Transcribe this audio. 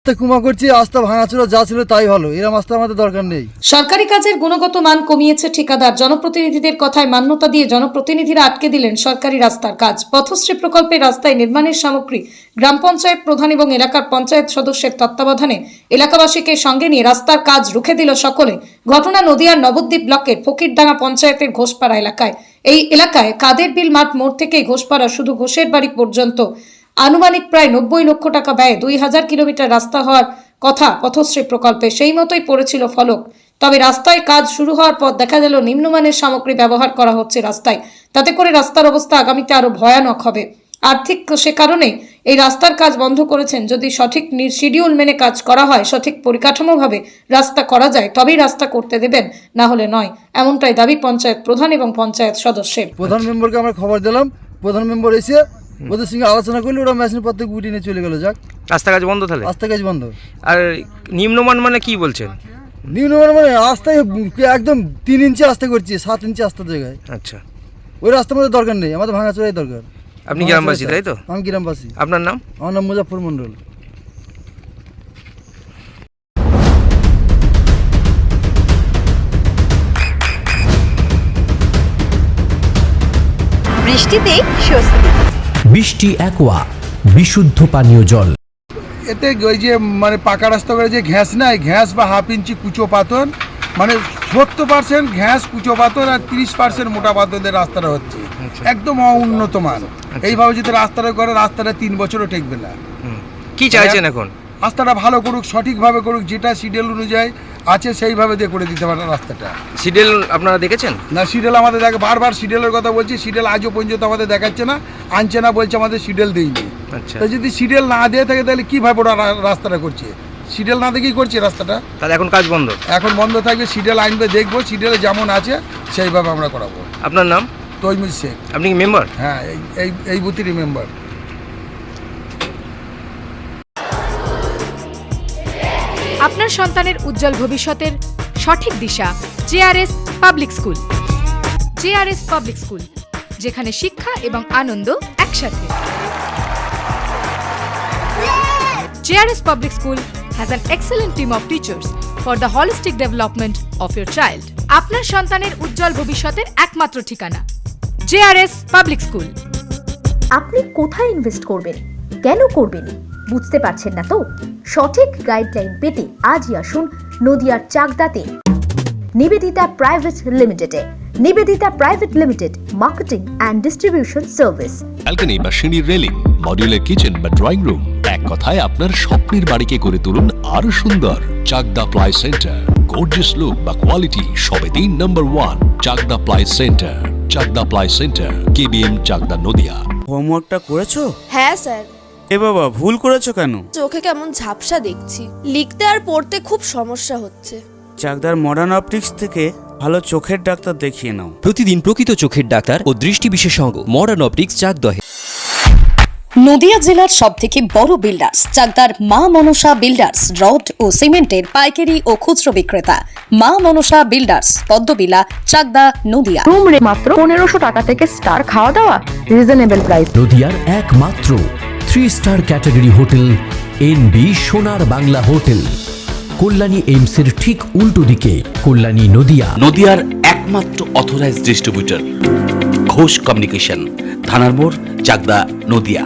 কুমা করছি, রাস্তা ভাঙাচোরা যা ছিল তাই ভালো, এরকম রাস্তা আমাদের দরকার নেই। সরকারি কাজের গুণগত মান কমিয়েছে ঠিকাদার, জনপ্রতিনিধিদের কথায় মান্যতা দিয়ে জনপ্রতিনিধিরা আটকে দিলেন সরকারি রাস্তার কাজ। পথশ্রী প্রকল্পের রাস্তায় নির্মাণের সামগ্রী গ্রাম পঞ্চায়েত প্রধান এবং এলাকার পঞ্চায়েত সদস্যের তত্ত্বাবধানে এলাকাবাসীকে সঙ্গে নিয়ে রাস্তার কাজ রুখে দিল সকলে। ঘটনা নদিয়ার নবদ্বীপ ব্লকের ফকিরডাঙ্গা পঞ্চায়েতের ঘোষপাড়া এলাকায়। এই এলাকায় কাদের বিল মাঠ মোড় থেকে ঘোষপাড়া শুধু ঘোষের বাড়ি পর্যন্ত আনুমানিক প্রায় 90 লক্ষ টাকা ব্যয়ে 2000 কিলোমিটার রাস্তা হওয়ার কথা পথশ্রী প্রকল্পে, সেই মতোই পড়েছিল ফলক। তবে রাস্তায় কাজ শুরু হওয়ার পর দেখা গেল নিম্নমানের সামগ্রী ব্যবহার করা হচ্ছে রাস্তায়, তাতে করে রাস্তার অবস্থা আগামীতে আরো ভয়ানক হবে। আর্থিক সে কারণে এই রাস্তার কাজ বন্ধ করেছেন। যদি সঠিক শিডিউল মেনে কাজ করা হয়, সঠিক পরিকাঠামোভাবে রাস্তা করা যায়, তবেই রাস্তা করতে দেবেন, না হলে নয়, এমনটাই দাবি পঞ্চায়েত প্রধান এবং পঞ্চায়েত সদস্যের। প্রধান মেম্বারকে আমরা খবর দিলাম, প্রধান মেম্বার এসে ওদের সঙ্গে আলোচনা করলে ওরা মেশিন পত্র গুটি নিয়ে চলে গেল। যাক, রাস্তা কাজ বন্ধ তাহলে? রাস্তা কাজ বন্ধ। আর নিম্নমান মানে কি বলছেন? নিম্নমান মানে রাস্তায় একদম 3 ইঞ্চি রাস্তা করছি, 7 ইঞ্চি রাস্তার জায়গায়। আচ্ছা, ওই রাস্তা আমাদের দরকার নেই, আমাদের ভাঙাচোরাই দরকার। আপনি গ্রামবাসী তাই তো? আমি গ্রামবাসী। আপনার নাম? আমার নাম মুজাফর মন্ডল। বৃষ্টিতেই স্বস্তি। বৃষ্টি অ্যাকোয়া বিশুদ্ধ পানীয় জল। এতে ওই যে মানে পাকা রাস্তা করে যে ঘ্যাস নাই, ঘ্যাস বা হাফ ইঞ্চি কুচো পাথর, মানে 70% ঘ্যাস কুচো পাথর আর 30% মোটা পাথরের রাস্তাটা হচ্ছে। একদম অউন্নত মান। এইভাবে যদি রাস্তাটা করে, রাস্তাটা 3 বছরও টেকবে না। কি চাইছেন এখন? রাস্তাটা ভালো করুক, সঠিকভাবে করুক, যেটা শিডিউল অনুযায়ী আছে সেইভাবে দিয়ে করে দিতে পারে রাস্তাটা। শিডিউল আপনারা দেখেছেন? না, শিডিউল আমাদের দেখে, বারবার শিডিউলের কথা বলছি, শিডিউল আজও পর্যন্ত আমাদের দেখাচ্ছে না, আনছে না, বলছে আমাদের শিডিউল দেয়নি। আচ্ছা, তো যদি শিডিউল না দিয়ে থাকে তাহলে কীভাবে ওরা রাস্তাটা করছে? শিডিউল না দেখেই করছে রাস্তাটা। তাহলে এখন কাজ বন্ধ? এখন বন্ধ থাকবে, শিডিউল আনবে, দেখবো শিডিউলে যেমন আছে সেইভাবে আমরা করাবো। আপনার নাম? তৈমুর শেখ। আপনি কি মেম্বার? হ্যাঁ, এই বুথেরই মেম্বার। আপনার সন্তানের উজ্জ্বল ভবিষ্যতের সঠিক দিশা JRS public school. JRS public school, যেখানে শিক্ষা এবং আনন্দ একসাথে। JRS public school has an excellent team of teachers for the holistic development of your child. আপনার সন্তানের উজ্জ্বল ভবিষ্যতের একমাত্র ঠিকানা জেআরএস পাবলিক স্কুল। আপনি কোথায় ইনভেস্ট করবেন, কেন করবেন বুঝতে পারছেন না তো? সঠিক গাইডলাইন পেতে আজই আসুন নদিয়ার চাকদাতে নিবেদিতা প্রাইভেট লিমিটেডে। Nivedita private limited, marketing and distribution service. Balcony বা সিঁড়ির রেলিং, মডিউলার কিচেন বা ড্রয়িং রুম, এক কথায় আপনার স্বপ্নের বাড়িকে করে তুলুন আরো সুন্দর। Chakdah ply centre, gorgeous look বা কোয়ালিটি সবে 3 number 1 Chakdah ply centre. Chakdah ply centre, KBM, Chakdah, Nadia. হোমওয়ার্কটা করেছো? হ্যাঁ স্যার। এ বাবা, ভুল করেছো কেন? চোখে কেমন ঝাপসা দেখছি, লিখতে আর পড়তে খুব সমস্যা হচ্ছে। চাকদার মডার্ন অপটিক্স থেকে ভালো চোখের ডাক্তার দেখিয়ে নাও। প্রতিদিন প্রকৃত চোখের ডাক্তার ও দৃষ্টি বিশেষজ্ঞ মডার্ন অপটিক্স চাকদহে। নদিয়া জেলার সবথেকে বড় বিল্ডার্স চাকদার মা মনসা বিল্ডার্স, রড ও সিমেন্টের পাইকারি ও খুচরো বিক্রেতা। মা মনসা বিল্ডার্স, পদ্মবিলা, চাকদা, নদিয়া। রুম রে মাত্র 1500 টাকা থেকে স্টার, খাওয়া দাওয়া রিজনেবল প্রাইস। নদিয়ার একমাত্র 3 স্টার ক্যাটাগরি হোটেল এনবি সোনার বাংলা হোটেল, কল্যাণী এইমসের ঠিক উল্টো দিকে, কল্যাণী, নদিয়া। নদিয়ার একমাত্র অথরাইজড ডিস্ট্রিবিউটর ঘোষ কমিউনিকেশন, থানার মোড়, চাকদা, নদিয়া।